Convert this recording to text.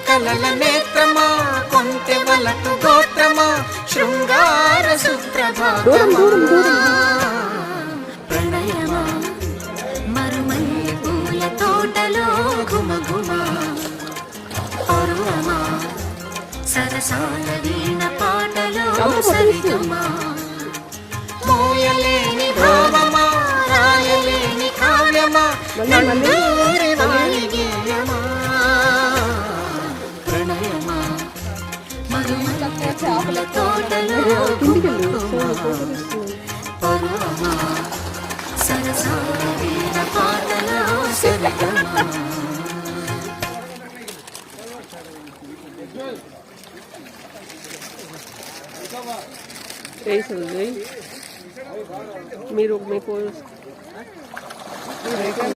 కలల నేత్రమా కొంటె వలపు గోత్రమా శృంగార సుప్రభాతమా ప్రణయమా మరుమల్లె పూల తోటలో ఘుమఘుమా పరువమా సరసాల వీణ పాటలో సరిగమా మోయలేని భావమా రాయలేని కావ్యమా నందూరి వాలిగేయమా ప్రణయమా మరుమల్లె పూల తోటలో ఘుమఘుమా పరువమా సరసాల వీణ పాటలో సరిగమా మీరు మీకు